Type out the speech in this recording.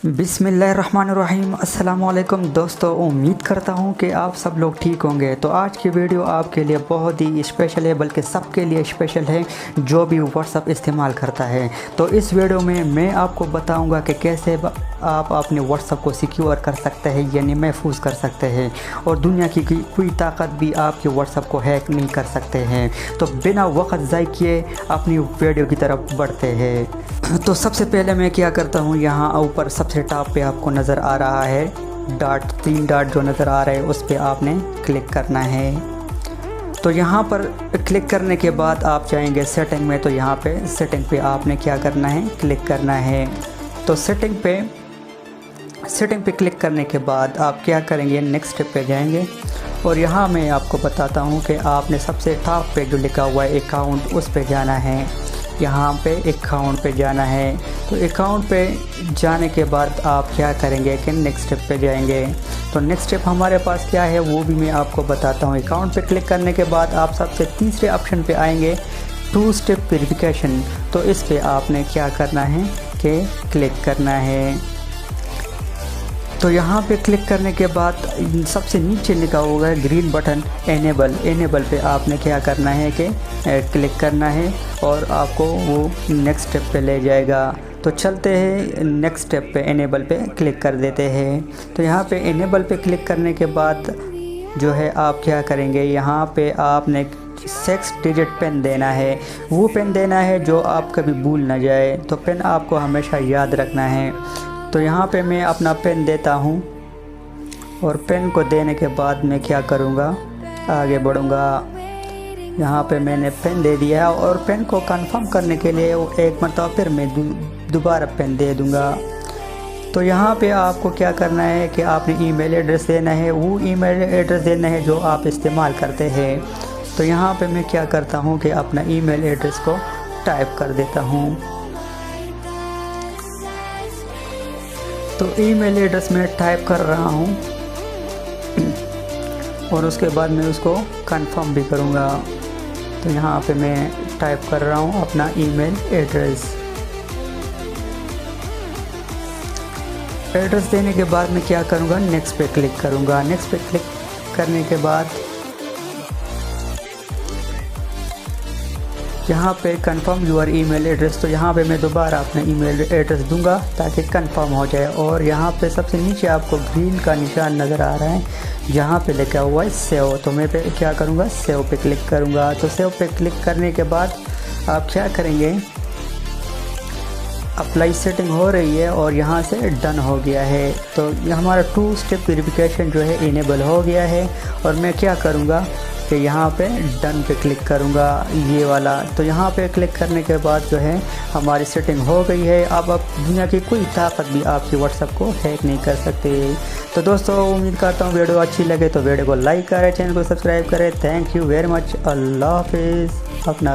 बिस्मिल्लाहिर्रहमानिर्रहीम। अस्सलामुअलैकुम दोस्तों, उम्मीद करता हूँ कि आप सब लोग ठीक होंगे। तो आज की वीडियो आपके लिए बहुत ही स्पेशल है, बल्कि सबके लिए स्पेशल है जो भी व्हाट्सअप इस्तेमाल करता है। तो इस वीडियो में मैं आपको बताऊँगा कि कैसे आप अपने व्हाट्सअप को सिक्योर कर सकते हैं, यानी महफूज कर सकते हैं, और दुनिया की कोई ताकत भी आपके व्हाट्सअप को हैक नहीं कर सकते हैं। तो बिना वक्त ज़ाय किए अपनी वीडियो की तरफ बढ़ते हैं। तो सबसे पहले मैं क्या करता हूँ, यहाँ ऊपर सबसे टॉप पे आपको नज़र आ रहा है तीन डॉट जो नज़र आ रहा है, उस पर आपने क्लिक करना है। तो यहाँ पर क्लिक करने के बाद आप जाएंगे सेटिंग में। तो यहाँ पे सेटिंग पे आपने क्या करना है, क्लिक करना है। तो सेटिंग पे क्लिक करने के बाद आप क्या करेंगे, नेक्स्ट स्टेप पे जाएंगे। और यहाँ मैं आपको बताता हूँ कि आपने सबसे टॉप पे जो लिखा हुआ है अकाउंट, उस पे जाना है। यहाँ पे अकाउंट पे जाना है। तो अकाउंट पे जाने के बाद आप क्या करेंगे कि नेक्स्ट स्टेप पे जाएंगे। तो नेक्स्ट स्टेप हमारे पास क्या है वो भी मैं आपको बताता हूँ। अकाउंट पे क्लिक करने के बाद आप सबसे तीसरे ऑप्शन पे आएंगे, 2 स्टेप वेरिफिकेशन। तो इस पे आपने क्या करना है कि क्लिक करना है। तो यहाँ पे क्लिक करने के बाद सबसे नीचे लिखा होगा ग्रीन बटन एनेबल पे आपने क्या करना है कि क्लिक करना है, और आपको वो नेक्स्ट स्टेप पे ले जाएगा। तो चलते हैं नेक्स्ट स्टेप पे, एनेबल पे क्लिक कर देते हैं। तो यहाँ पे एनेबल पे क्लिक करने के बाद जो है आप क्या करेंगे, यहाँ पे आपने 6 डिजिट पिन देना है। वो पिन देना है जो आप कभी भूल ना जाए। तो पिन आपको हमेशा याद रखना है। तो यहाँ पे मैं अपना पेन देता हूँ, और पेन को देने के बाद मैं क्या करूँगा, आगे बढ़ूँगा। यहाँ पे मैंने पेन दे दिया है, और पेन को कंफर्म करने के लिए वो एक मरतबा फिर मैं दोबारा पेन दे दूँगा। तो यहाँ पे आपको क्या करना है कि आपने ईमेल एड्रेस देना है, वो ईमेल एड्रेस देना है जो आप इस्तेमाल करते हैं। तो यहाँ पे मैं क्या करता हूँ कि अपना ईमेल एड्रेस को टाइप कर देता हूँ। तो ईमेल एड्रेस मैं टाइप कर रहा हूँ, और उसके बाद मैं उसको कंफर्म भी करूँगा। तो यहाँ पे मैं टाइप कर रहा हूँ अपना ईमेल एड्रेस देने के बाद मैं क्या करूँगा, नेक्स्ट पे क्लिक करूँगा। नेक्स्ट पे क्लिक करने के बाद यहाँ पे कंफर्म यूर ईमेल एड्रेस। तो यहाँ पे मैं दोबारा अपना ईमेल एड्रेस दूंगा ताकि कंफर्म हो जाए। और यहाँ पे सबसे नीचे आपको ग्रीन का निशान नज़र आ रहा है, यहाँ पे लिखा हुआ है सेव। तो मैं क्या करूँगा, सेव पे क्लिक करूँगा। तो सेव पे क्लिक करने के बाद आप क्या करेंगे, अप्लाई सेटिंग हो रही है और यहाँ से डन हो गया है। तो हमारा 2 स्टेप वेरिफिकेशन जो है इनेबल हो गया है। और मैं क्या करूँगा कि यहाँ पे डन पे क्लिक करूँगा, ये वाला। तो यहाँ पे क्लिक करने के बाद जो है हमारी सेटिंग हो गई है। अब दुनिया की कोई ताकत भी आपकी व्हाट्सएप को हैक नहीं कर सकते। तो दोस्तों, उम्मीद करता हूँ वीडियो अच्छी लगे तो वीडियो को लाइक करें, चैनल को सब्सक्राइब करें। Thank you very much. अल्लाह हाफिज़। अपना